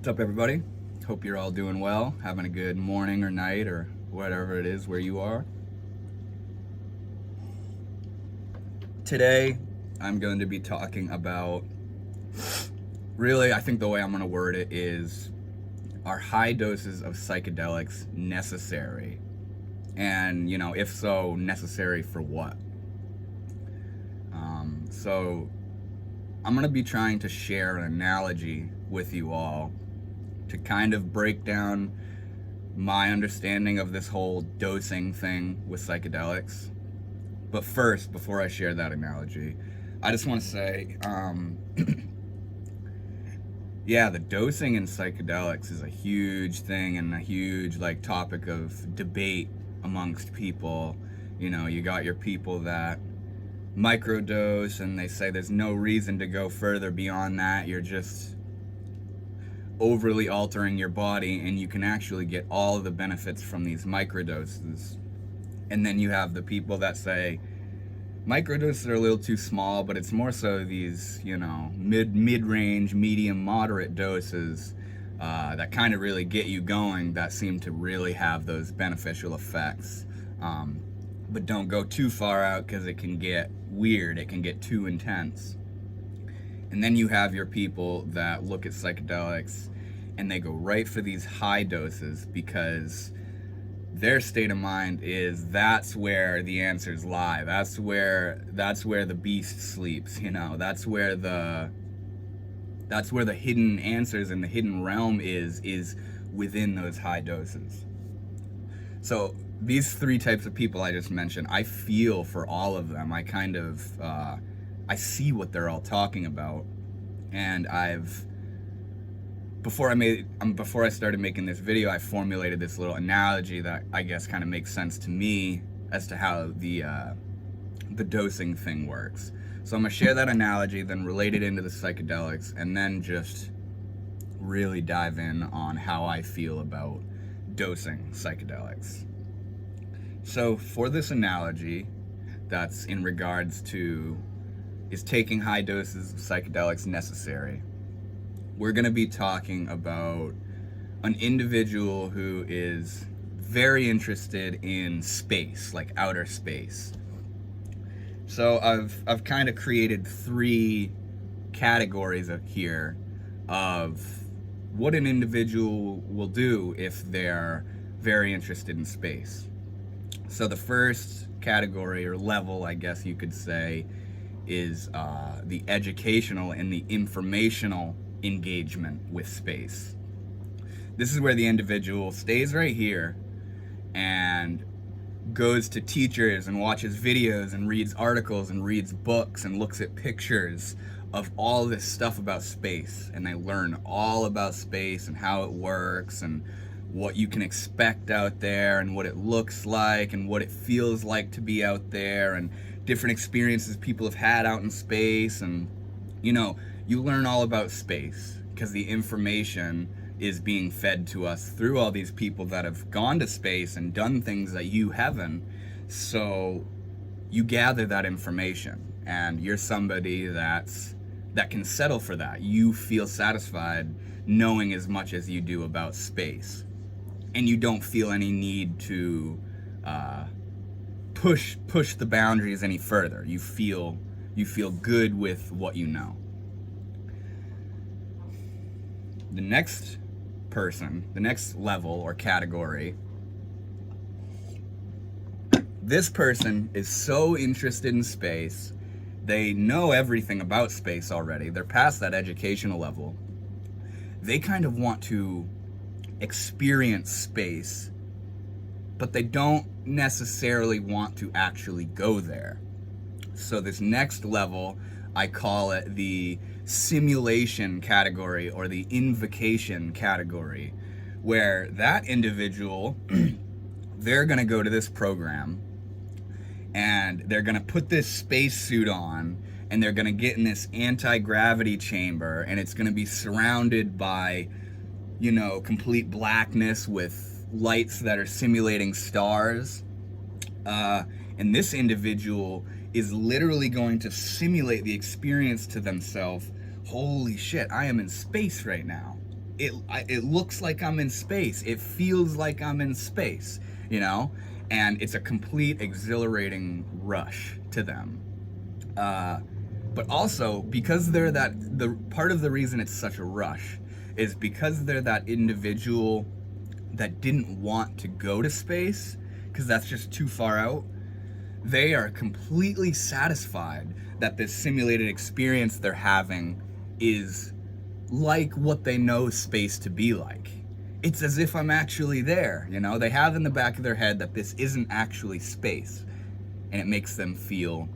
What's up, everybody? Hope you're all doing well, having a good morning or night or whatever it is where you are. Today, I'm going to be talking about, really, I think the way I'm going to word it is, are high doses of psychedelics necessary? And, if so, necessary for what? So, I'm going to be trying to share an analogy with you all to kind of break down my understanding of this whole dosing thing with psychedelics. But first, before I share that analogy, I just want to say, yeah, the dosing in psychedelics is a huge thing and a huge topic of debate amongst people. You got your people that microdose and they say there's no reason to go further beyond that. You're just overly altering your body and you can actually get all of the benefits from these microdoses. And then you have the people that say microdoses are a little too small, but it's more so these, mid-range, medium, moderate doses that kind of really get you going, that seem to really have those beneficial effects. But don't go too far out because it can get weird, it can get too intense. And then you have your people that look at psychedelics and they go right for these high doses because their state of mind is that's where the answers lie. That's where the beast sleeps, That's where the hidden answers and the hidden realm is within those high doses. So these three types of people I just mentioned, I feel for all of them. I kind of I see what they're all talking about, and before I started making this video, I formulated this little analogy that I guess kind of makes sense to me as to how the dosing thing works. So I'm gonna share that analogy, then relate it into the psychedelics, and then just really dive in on how I feel about dosing psychedelics. So for this analogy, that's in regards to, is taking high doses of psychedelics necessary? We're going to be talking about an individual who is very interested in space, like outer space. So I've kind of created three categories here of what an individual will do if they're very interested in space. So the first category or level, I guess you could say, is the educational and the informational engagement with space. This is where the individual stays right here and goes to teachers and watches videos and reads articles and reads books and looks at pictures of all this stuff about space, and they learn all about space and how it works and what you can expect out there and what it looks like and what it feels like to be out there and different experiences people have had out in space. And you learn all about space because the information is being fed to us through all these people that have gone to space and done things that you haven't. So you gather that information and you're somebody that can settle for that. You feel satisfied knowing as much as you do about space, and you don't feel any need to push the boundaries any further. You feel good with what you know. The next person, the next level or category, this person is so interested in space, they know everything about space already, they're past that educational level, they kind of want to experience space, but they don't necessarily want to actually go there. So this next level, I call it the simulation category or the invocation category, where that individual, they're gonna go to this program and they're gonna put this spacesuit on and they're gonna get in this anti-gravity chamber, and it's gonna be surrounded by complete blackness with lights that are simulating stars. And this individual is literally going to simulate the experience to themselves. Holy shit, I am in space right now. it looks like I'm in space. It feels like I'm in space, you know? And it's a complete exhilarating rush to them. But also, because they're the part of the reason it's such a rush is because they're that individual that didn't want to go to space, because that's just too far out. They are completely satisfied that this simulated experience they're having is like what they know space to be like. It's as if I'm actually there, you know? They have in the back of their head that this isn't actually space, and it makes them feel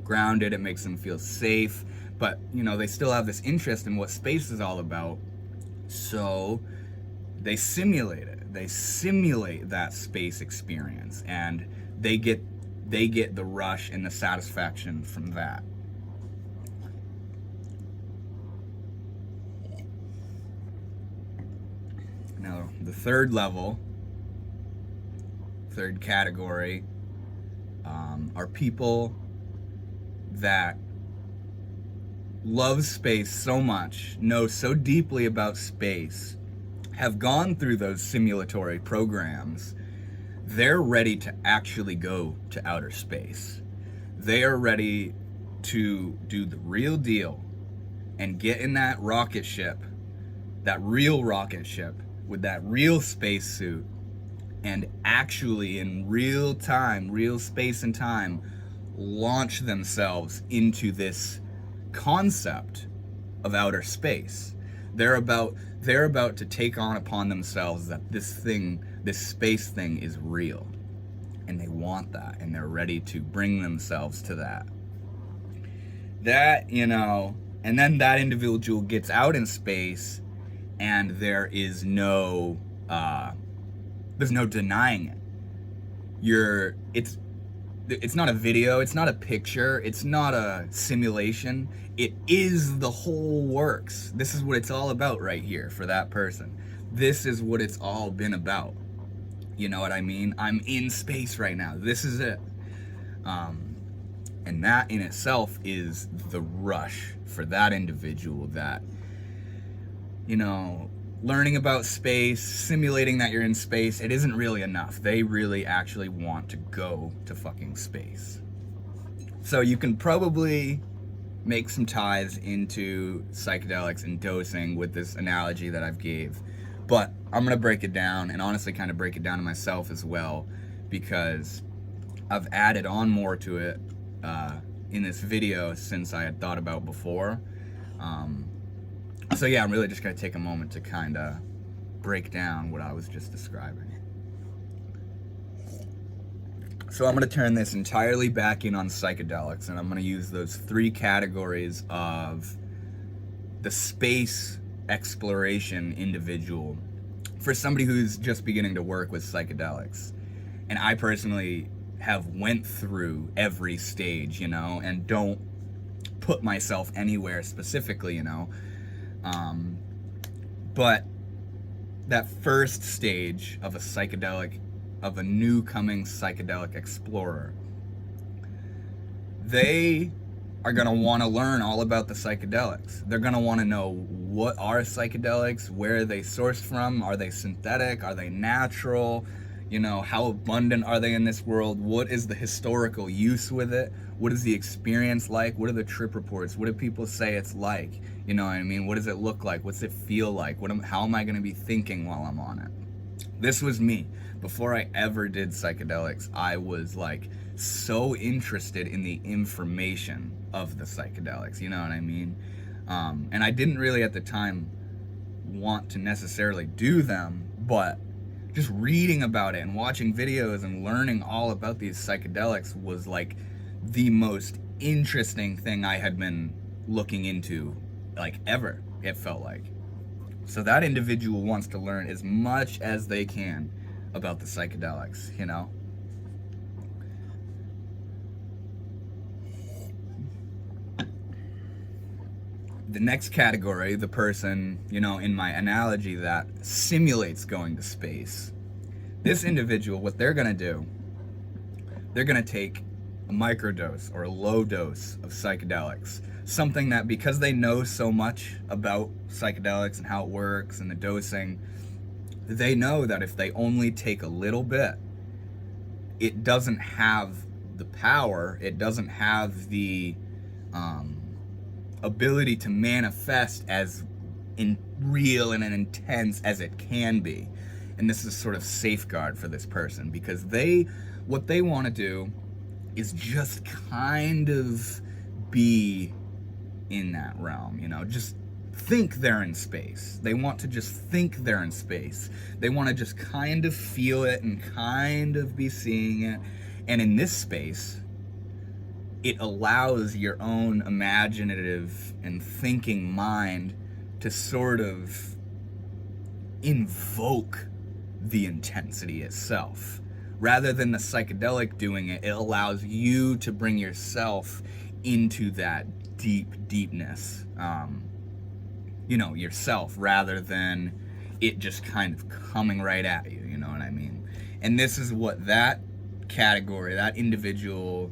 grounded, it makes them feel safe, but, you know, they still have this interest in what space is all about, so they simulate it. They simulate that space experience, and they get the rush and the satisfaction from that. Now, the third level, third category, are people that love space so much, know so deeply about space, have gone through those simulatory programs, they're ready to actually go to outer space. They are ready to do the real deal and get in that rocket ship, that real rocket ship, with that real spacesuit, and actually in real time, real space and time, launch themselves into this concept of outer space. They're about to take on upon themselves that this space thing is real, and they want that, and they're ready to bring themselves to that, you know. And then that individual gets out in space, and there's no denying it. It's not a video, it's not a picture, it's not a simulation. It is the whole works. This is what it's all about right here for that person. This is what it's all been about. You know what I mean? I'm in space right now. This is it. And that in itself is the rush for that individual that, you know, learning about space, simulating that you're in space, it isn't really enough. They really actually want to go to fucking space. So you can probably make some ties into psychedelics and dosing with this analogy that I've gave. But I'm going to break it down, and honestly kind of break it down to myself as well, because I've added on more to it in this video since I had thought about before. So yeah, I'm really just going to take a moment to kind of break down what I was just describing. So I'm going to turn this entirely back in on psychedelics, and I'm going to use those three categories of the space exploration individual for somebody who's just beginning to work with psychedelics. And I personally have went through every stage, you know, and don't put myself anywhere specifically, you know. But that first stage of a psychedelic, of a new coming psychedelic explorer, they are going to want to learn all about the psychedelics. They're going to want to know, what are psychedelics, where are they sourced from, are they synthetic, are they natural, you know, how abundant are they in this world, what is the historical use with it, what is the experience like, what are the trip reports, what do people say it's like, you know what I mean, what does it look like, what's it feel like, how am I going to be thinking while I'm on it. This was me. Before I ever did psychedelics, I was like so interested in the information of the psychedelics, you know what I mean? And I didn't really at the time want to necessarily do them, but just reading about it and watching videos and learning all about these psychedelics was like the most interesting thing I had been looking into, like, ever, it felt like. So that individual wants to learn as much as they can about the psychedelics, you know? The next category, the person, you know, in my analogy that simulates going to space, this individual, what they're gonna do, they're gonna take a microdose or a low dose of psychedelics. Something that, because they know so much about psychedelics and how it works and the dosing, they know that if they only take a little bit, it doesn't have the power, it doesn't have the ability to manifest as real and intense as it can be. And this is a sort of safeguard for this person, because what they want to do is just kind of be in that realm, just think they're in space. They want to just think they're in space. They want to just kind of feel it and kind of be seeing it. And in this space, it allows your own imaginative and thinking mind to sort of invoke the intensity itself. Rather than the psychedelic doing it, it allows you to bring yourself into that deepness, yourself, rather than it just kind of coming right at you, you know what I mean? And this is what that category, that individual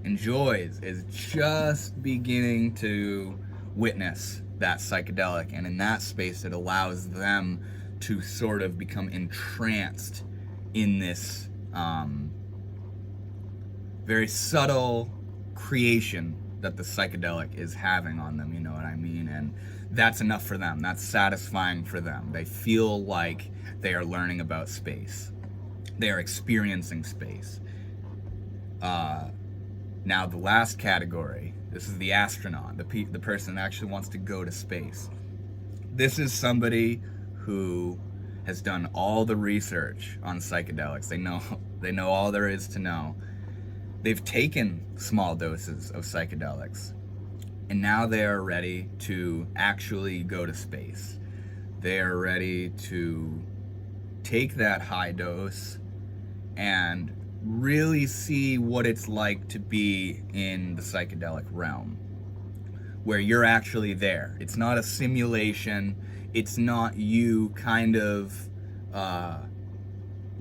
enjoys, is just beginning to witness that psychedelic. And in that space, it allows them to sort of become entranced in this very subtle creation that the psychedelic is having on them, you know what I mean? And that's enough for them. That's satisfying for them. They feel like they are learning about space. They are experiencing space. Now, the last category, this is the astronaut, the person that actually wants to go to space. This is somebody who has done all the research on psychedelics. They know all there is to know. They've taken small doses of psychedelics, and now they are ready to actually go to space. They are ready to take that high dose and really see what it's like to be in the psychedelic realm, where you're actually there. It's not a simulation. It's not you kind of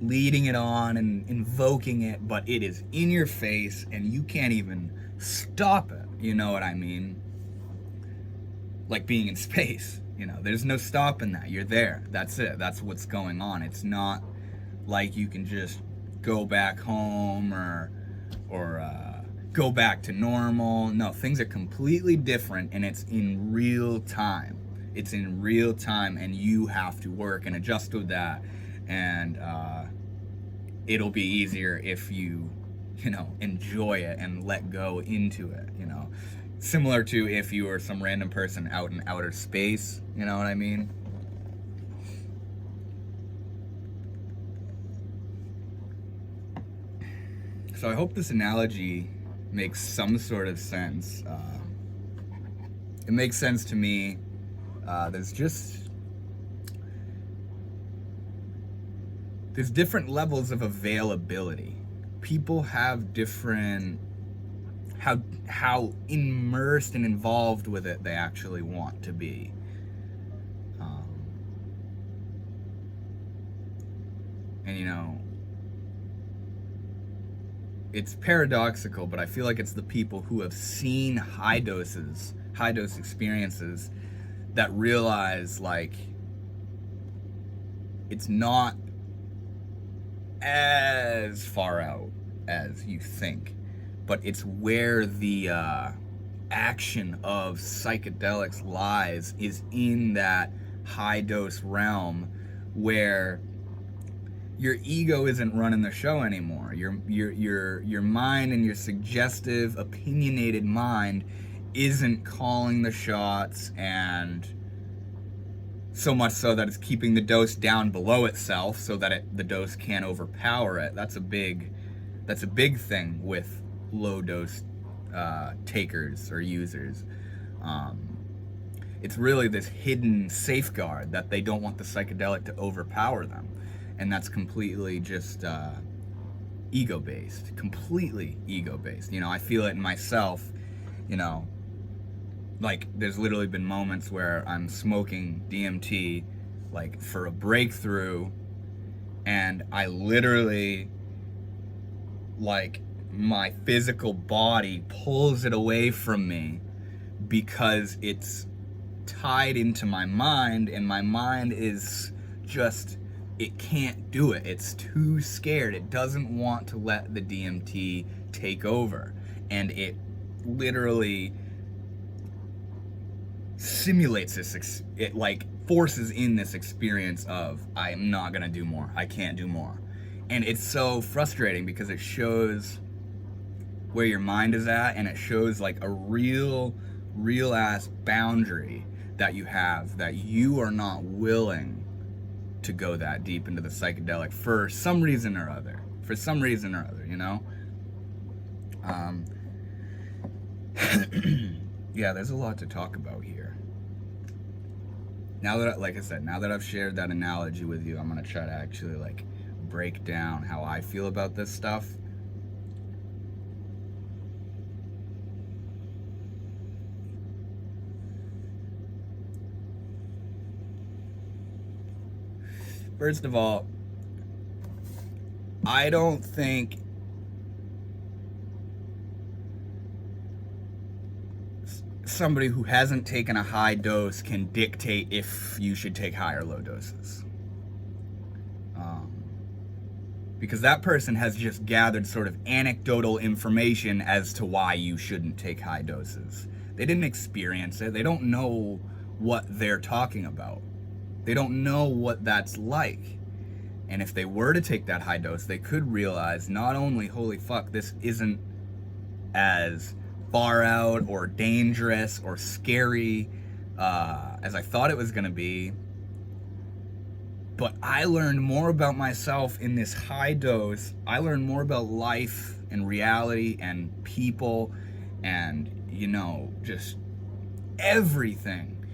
leading it on and invoking it, but it is in your face and you can't even stop it. You know what I mean? Like being in space, there's no stopping that. You're there. That's it. That's what's going on. It's not like you can just go back home or go back to normal. No, things are completely different, and it's in real time. It's in real time, and you have to work and adjust with that. And it'll be easier if you enjoy it and let go into it, Similar to if you were some random person out in outer space, you know what I mean? So I hope this analogy makes some sort of sense. It makes sense to me. There's different levels of availability. People have different, how immersed and involved with it they actually want to be. And it's paradoxical, but I feel like it's the people who have seen high dose experiences that realize, like, it's not as far out as you think, but it's where the action of psychedelics lies, is in that high dose realm where your ego isn't running the show anymore. Your mind and your suggestive, opinionated mind isn't calling the shots, and so much so that it's keeping the dose down below itself so that the dose can't overpower it. That's a big thing with low dose takers or users. It's really this hidden safeguard that they don't want the psychedelic to overpower them. And that's completely just ego-based, completely ego-based. I feel it in myself, like there's literally been moments where I'm smoking DMT, like for a breakthrough, and I literally, like, my physical body pulls it away from me because it's tied into my mind, and my mind is just, it can't do it. It's too scared. It doesn't want to let the DMT take over, and it literally simulates this, it like forces in this experience of, I am not gonna do more, I can't do more. And it's so frustrating because it shows where your mind is at, and it shows like a real ass boundary that you have, that you are not willing to go that deep into the psychedelic for some reason or other. You know? Yeah, there's a lot to talk about here. Now that, like I said, now that I've shared that analogy with you, I'm gonna try to actually like break down how I feel about this stuff. First of all, I don't think somebody who hasn't taken a high dose can dictate if you should take high or low doses. Because that person has just gathered sort of anecdotal information as to why you shouldn't take high doses. They didn't experience it. They don't know what they're talking about. They don't know what that's like. And if they were to take that high dose, they could realize not only, holy fuck, this isn't as far out or dangerous or scary as I thought it was going to be, but I learned more about myself in this high dose. I learned more about life and reality and people and, you know, just everything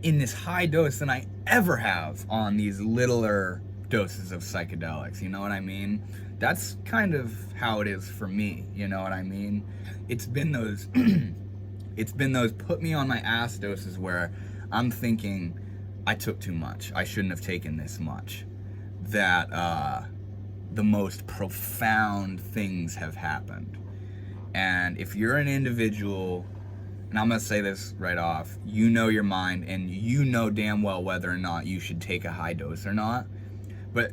in this high dose than I ever have on these littler doses of psychedelics. You know what I mean? That's kind of how it is for me. You know what I mean? It's been those it's been those put me on my ass doses where I'm thinking, I took too much, I shouldn't have taken this much, that the most profound things have happened. And if you're an individual, and I'm gonna say this right off, you know your mind, and you know damn well whether or not you should take a high dose or not. But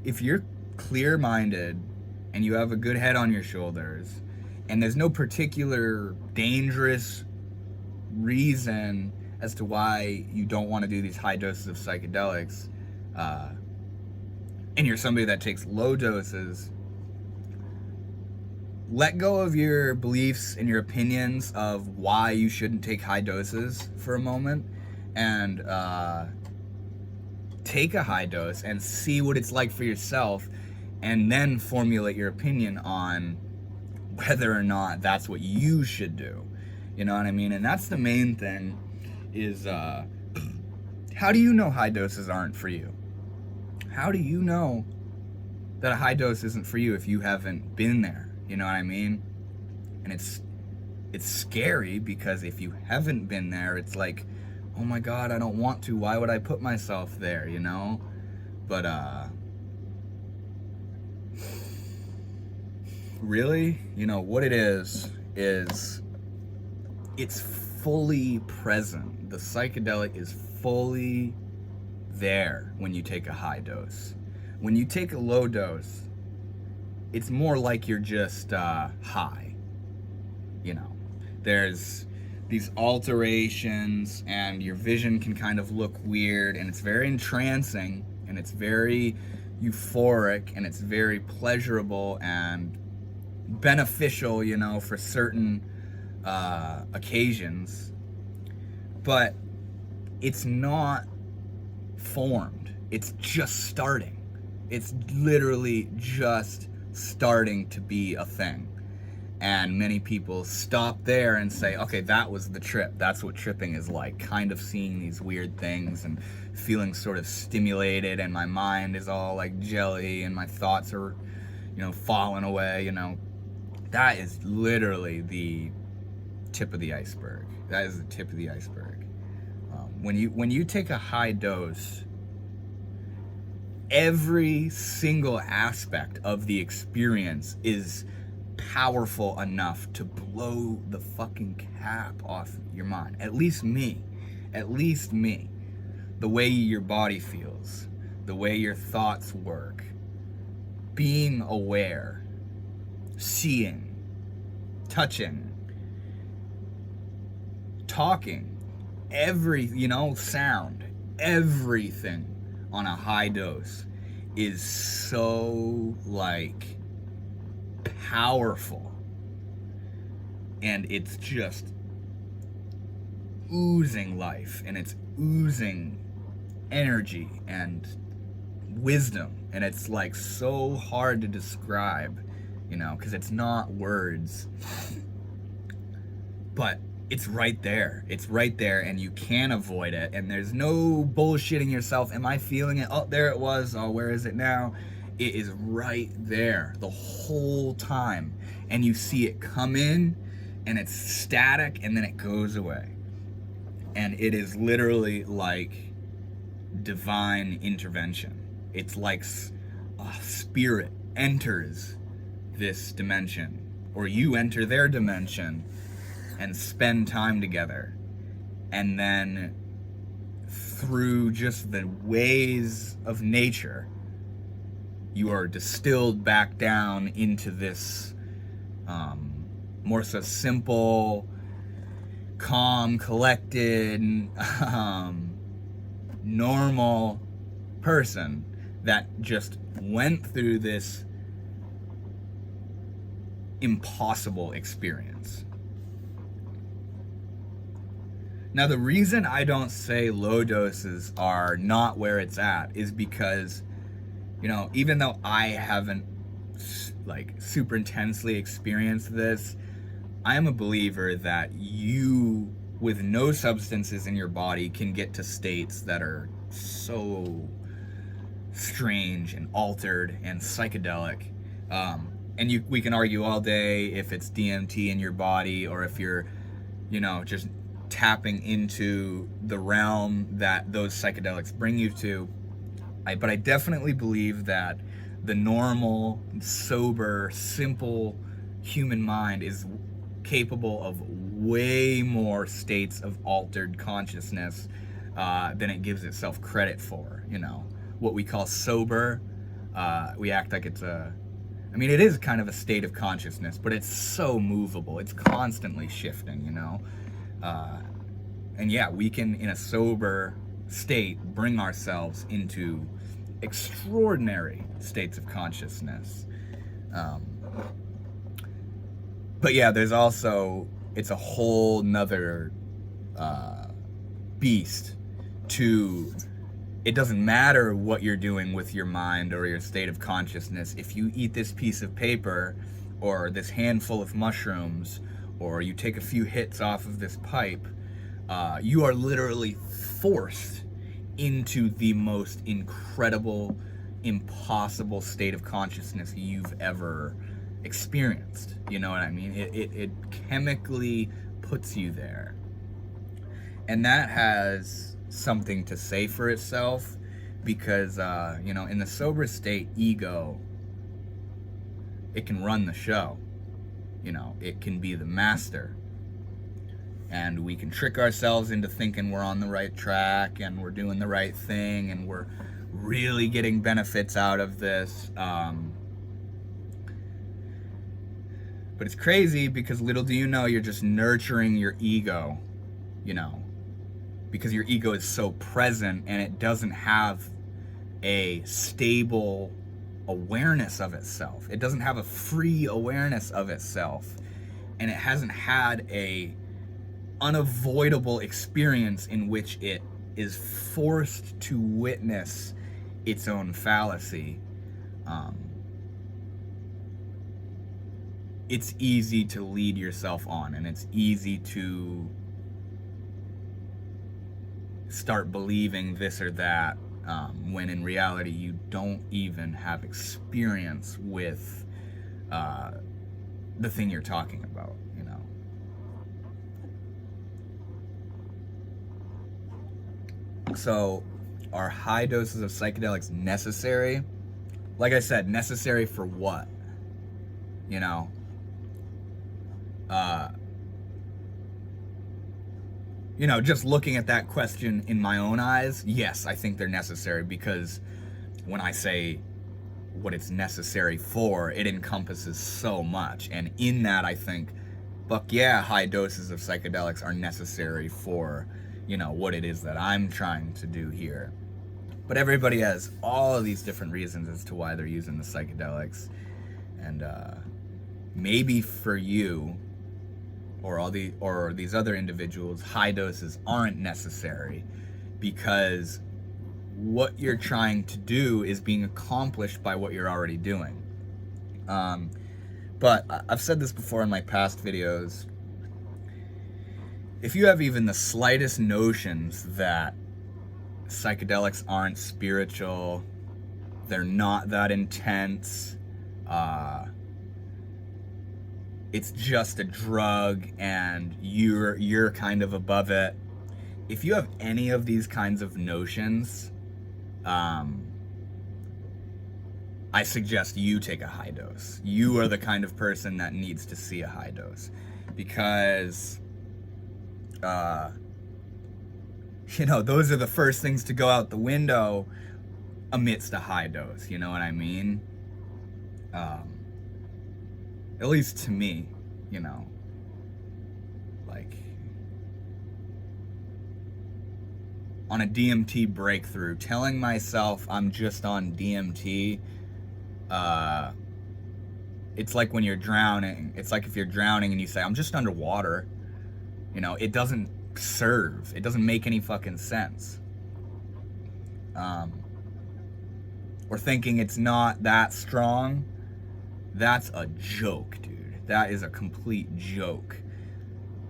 if you're clear-minded and you have a good head on your shoulders, and there's no particular dangerous reason as to why you don't want to do these high doses of psychedelics, and you're somebody that takes low doses, let go of your beliefs and your opinions of why you shouldn't take high doses for a moment, and take a high dose and see what it's like for yourself, and then formulate your opinion on whether or not that's what you should do. You know what I mean? And that's the main thing, is how do you know high doses aren't for you? How do you know that a high dose isn't for you if you haven't been there? You know what I mean? And it's scary, because if you haven't been there, it's like, oh my god, I don't want to, why would I put myself there, you know? But really, you know what it is it's fully present. The psychedelic is fully there when you take a high dose. When you take a low dose, it's more like you're just high. You know, there's these alterations, and your vision can kind of look weird, and it's very entrancing, and it's very euphoric, and it's very pleasurable and beneficial, you know, for certain occasions. But it's not formed. It's just starting. It's literally just starting to be a thing. And many people stop there and say, okay, that was the trip. That's what tripping is like. Kind of seeing these weird things and feeling sort of stimulated, and my mind is all like jelly, and my thoughts are, you know, falling away, you know. That is literally the tip of the iceberg. That is the tip of the iceberg. When you take a high dose, every single aspect of the experience is powerful enough to blow the fucking cap off your mind. At least me. The way your body feels, the way your thoughts work, being aware, seeing, touching, talking, sound, everything on a high dose is so powerful, and it's just oozing life, and it's oozing energy and wisdom, and it's so hard to describe, because it's not words, but it's right there, and you can't avoid it, and there's no bullshitting yourself. Am I feeling it? Oh, there it was. Oh, where is it now? It is right there the whole time, and you see it come in, and it's static, and then it goes away, and it is literally like divine intervention. It's like a spirit enters this dimension, or you enter their dimension and spend time together, and then through just the ways of nature, you are distilled back down into this more so simple, calm, collected, normal person that just went through this impossible experience. Now, the reason I don't say low doses are not where it's at is because, even though I haven't super intensely experienced this, I am a believer that you, with no substances in your body, can get to states that are so strange and altered and psychedelic. And we can argue all day if it's DMT in your body, or if you're, just tapping into the realm that those psychedelics bring you to. But I definitely believe that the normal, sober, simple human mind is capable of way more states of altered consciousness than it gives itself credit for. What we call sober, we act like it's it is kind of a state of consciousness, but it's so movable. It's constantly shifting, and yeah, we can, in a sober state, bring ourselves into extraordinary states of consciousness. But yeah, there's also, it's a whole nother beast to, it doesn't matter what you're doing with your mind or your state of consciousness. If you eat this piece of paper, or this handful of mushrooms, or you take a few hits off of this pipe, you are literally forced into the most incredible, impossible state of consciousness you've ever experienced. You know what I mean? It chemically puts you there. And that has something to say for itself, because, in the sober state, ego, it can run the show. It can be the master. And we can trick ourselves into thinking we're on the right track and we're doing the right thing and we're really getting benefits out of this. But it's crazy, because little do you know, you're just nurturing your ego, because your ego is so present and it doesn't have a stable awareness of itself. It doesn't have a free awareness of itself. And it hasn't had a unavoidable experience in which it is forced to witness its own fallacy. It's easy to lead yourself on, and it's easy to start believing this or that, when in reality you don't even have experience with the thing you're talking about. So Are high doses of psychedelics necessary? Like I said, necessary for what? You know? Just looking at that question in my own eyes, yes, I think they're necessary, because when I say what it's necessary for, it encompasses so much. And in that, I think, fuck yeah, high doses of psychedelics are necessary for, what it is that I'm trying to do here. But everybody has all of these different reasons as to why they're using the psychedelics. And maybe for you, or these other individuals, high doses aren't necessary, because what you're trying to do is being accomplished by what you're already doing. But I've said this before in my past videos. If you have even the slightest notions that psychedelics aren't spiritual, they're not that intense, it's just a drug and you're kind of above it. If you have any of these kinds of notions, I suggest you take a high dose. You are the kind of person that needs to see a high dose, because those are the first things to go out the window amidst a high dose, you know what I mean? At least to me, like on a DMT breakthrough, telling myself I'm just on DMT, it's like when you're drowning. It's like if you're drowning and you say, I'm just underwater. It doesn't serve. It doesn't make any fucking sense. Or thinking it's not that strong, that's a joke, dude. That is a complete joke.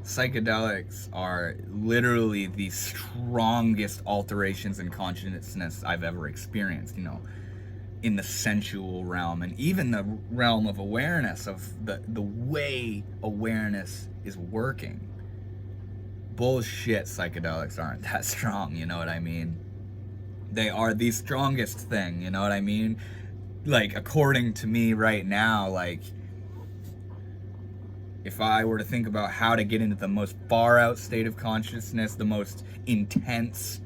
Psychedelics are literally the strongest alterations in consciousness I've ever experienced, in the sensual realm, and even the realm of awareness, of the way awareness is working. Bullshit, psychedelics aren't that strong, you know what I mean? They are the strongest thing, you know what I mean? Like, according to me right now, like, if I were to think about how to get into the most far out state of consciousness, the most intense,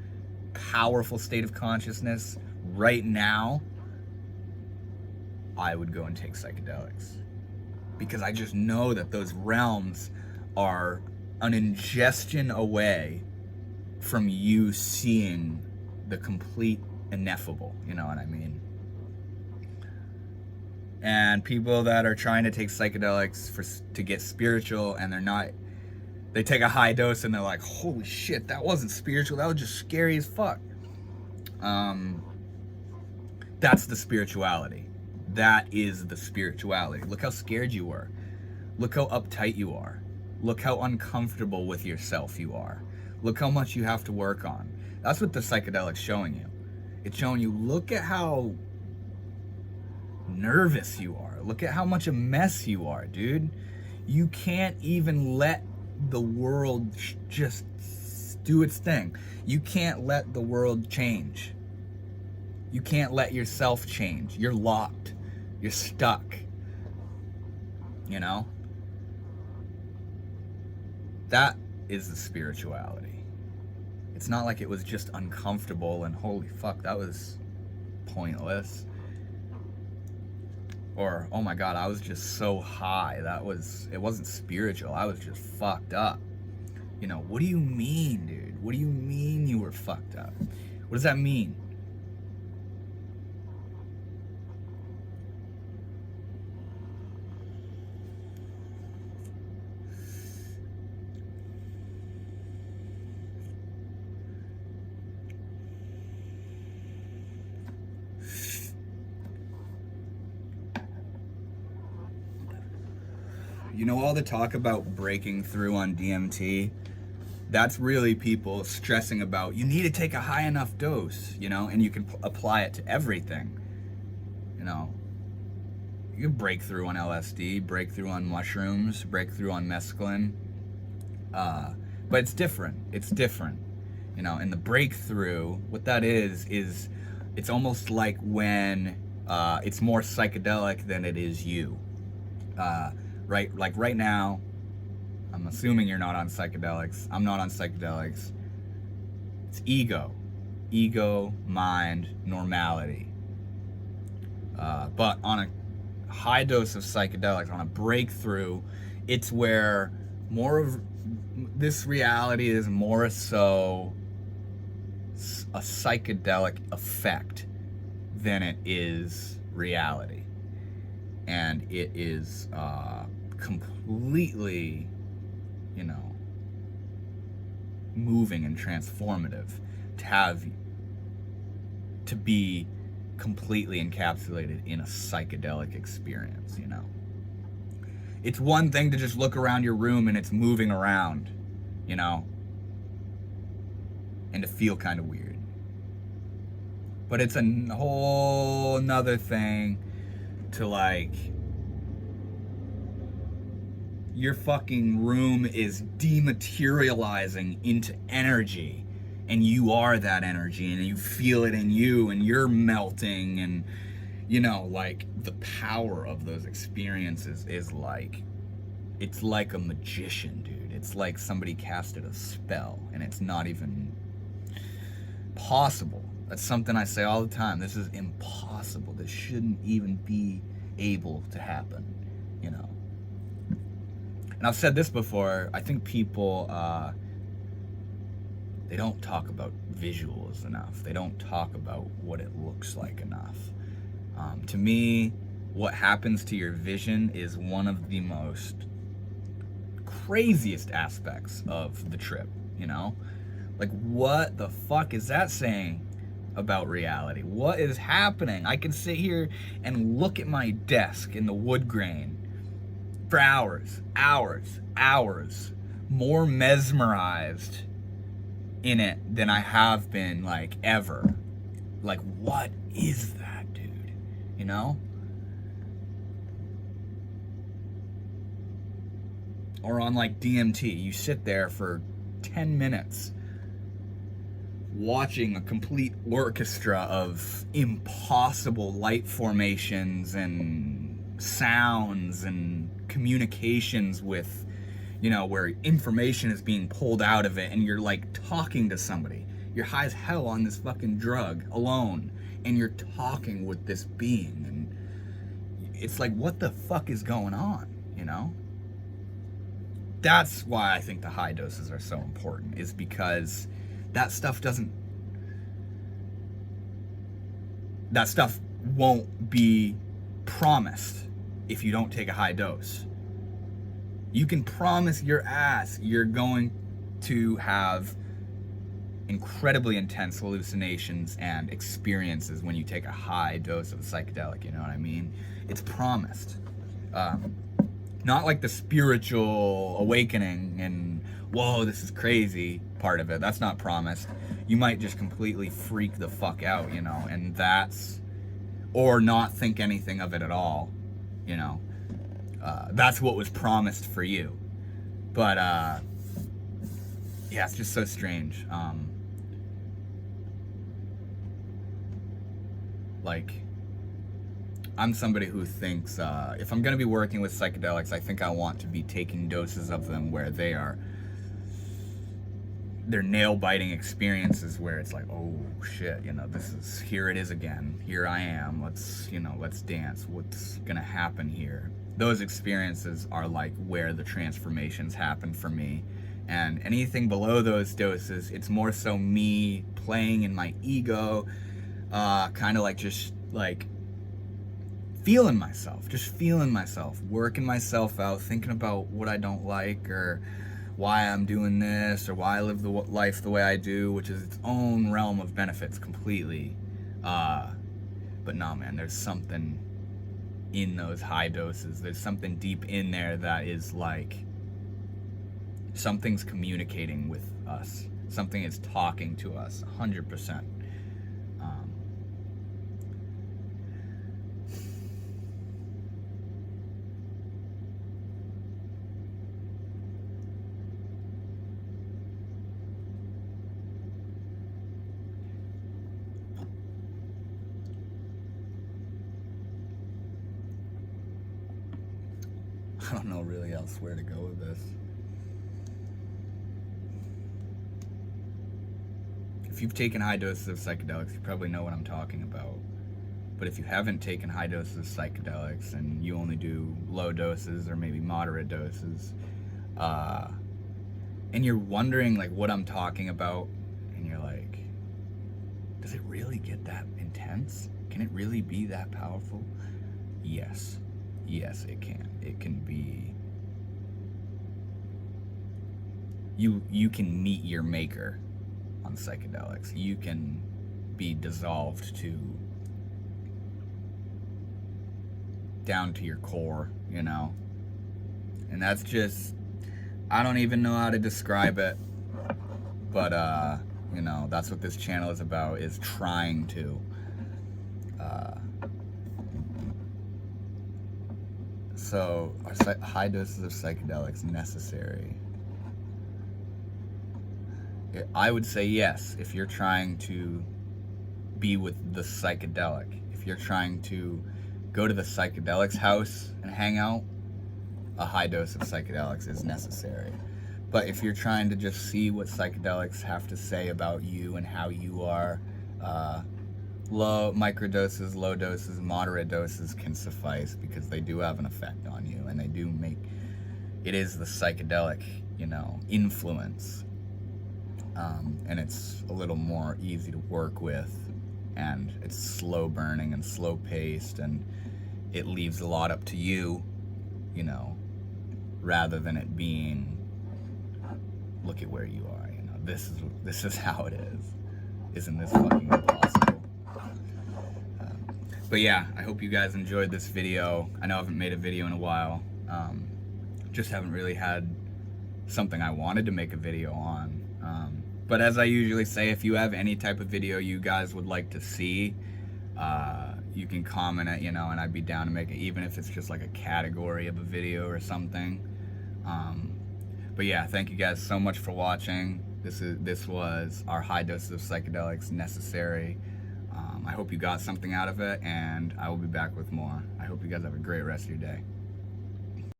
powerful state of consciousness right now, I would go and take psychedelics. Because I just know that those realms are an ingestion away from you seeing the complete ineffable, you know what I mean? And people that are trying to take psychedelics to get spiritual, and they take a high dose and they're like, holy shit, that wasn't spiritual, that was just scary as fuck. That's the spirituality. That is the spirituality. Look how scared you were. Look how uptight you are. Look how uncomfortable with yourself you are. Look how much you have to work on. That's what the psychedelic's showing you. It's showing you, look at how nervous you are. Look at how much a mess you are, dude. You can't even let the world just do its thing. You can't let the world change. You can't let yourself change. You're locked. You're stuck. That is the spirituality. It's not like it was just uncomfortable and holy fuck, that was pointless. Or, oh my god, I was just so high. It wasn't spiritual. I was just fucked up. What do you mean, dude? What do you mean you were fucked up? What does that mean? All the talk about breaking through on DMT, that's really people stressing about, you need to take a high enough dose, and you can apply it to everything. You can break through on LSD, break through on mushrooms, break through on mescaline. But it's different. It's different. you know. And the breakthrough, what that is it's almost like when it's more psychedelic than it is you. Right, like right now, I'm assuming you're not on psychedelics. I'm not on psychedelics. It's ego, mind, normality. But on a high dose of psychedelics, on a breakthrough, it's where more of this reality is more so a psychedelic effect than it is reality. And it is completely, you know, moving and transformative to be completely encapsulated in a psychedelic experience, you know. It's one thing to just look around your room and it's moving around, you know, and to feel kind of weird. But it's a whole another thing to, like, your fucking room is dematerializing into energy, and you are that energy, and you feel it in you, and you're melting, and, you know, like, the power of those experiences is like, it's like a magician, dude. It's like somebody casted a spell, and it's not even possible. That's something I say all the time. This is impossible. This shouldn't even be able to happen, you know. And I've said this before, I think people, they don't talk about visuals enough. They don't talk about what it looks like enough. To me, what happens to your vision is one of the most craziest aspects of the trip, you know? Like, what the fuck is that saying about reality? What is happening? I can sit here and look at my desk in the wood grain for hours, more mesmerized in it than I have been, like, ever. Like, what is that, dude? You know? Or on, like, DMT, you sit there for 10 minutes watching a complete orchestra of impossible light formations and sounds and communications with, you know, where information is being pulled out of it, and you're, like, talking to somebody. You're high as hell on this fucking drug alone, and you're talking with this being, and it's like, what the fuck is going on, you know? That's why I think the high doses are so important, is because that stuff won't be promised if you don't take a high dose. You can promise your ass you're going to have incredibly intense hallucinations and experiences when you take a high dose of a psychedelic, you know what I mean? It's promised. Not like the spiritual awakening and, whoa, this is crazy part of it. That's not promised. You might just completely freak the fuck out, you know, and or not think anything of it at all, you know. That's what was promised for you. But, yeah, it's just so strange. Like, I'm somebody who thinks, if I'm going to be working with psychedelics, I think I want to be taking doses of them where they're nail-biting experiences where it's like, oh shit, you know, here it is again. Here I am. Let's dance. What's going to happen here? Those experiences are like where the transformations happen for me. And anything below those doses, it's more so me playing in my ego, kind of like just like feeling myself, working myself out, thinking about what I don't like or why I'm doing this or why I live the life the way I do, which is its own realm of benefits completely. But no, man, there's something in those high doses. There's something deep in there that is like, something's communicating with us. Something is talking to us, 100%. I don't know really else where to go with this. If you've taken high doses of psychedelics, you probably know what I'm talking about. But if you haven't taken high doses of psychedelics and you only do low doses or maybe moderate doses, and you're wondering like what I'm talking about, and you're like, does it really get that intense? Can it really be that powerful? Yes. Yes, it can. It can be. You can meet your maker on psychedelics. You can be dissolved to down to your core, you know. And that's just, I don't even know how to describe it, but you know, that's what this channel is about, is trying to so are high doses of psychedelics necessary? I would say yes, if you're trying to be with the psychedelic. If you're trying to go to the psychedelics house and hang out, a high dose of psychedelics is necessary. But if you're trying to just see what psychedelics have to say about you and how you are, low microdoses, low doses, moderate doses can suffice, because they do have an effect on you, and they do make, it is the psychedelic, you know, influence. And it's a little more easy to work with, and it's slow burning and slow paced, and it leaves a lot up to you, you know, rather than it being, look at where you are, you know, this is how it is. Isn't this fucking impossible? But yeah, I hope you guys enjoyed this video. I know I haven't made a video in a while. Just haven't really had something I wanted to make a video on. But as I usually say, if you have any type of video you guys would like to see, you can comment it, you know, and I'd be down to make it, even if it's just like a category of a video or something. But yeah, thank you guys so much for watching. This was our high doses of psychedelics necessary. I hope you got something out of it, and I will be back with more. I hope you guys have a great rest of your day.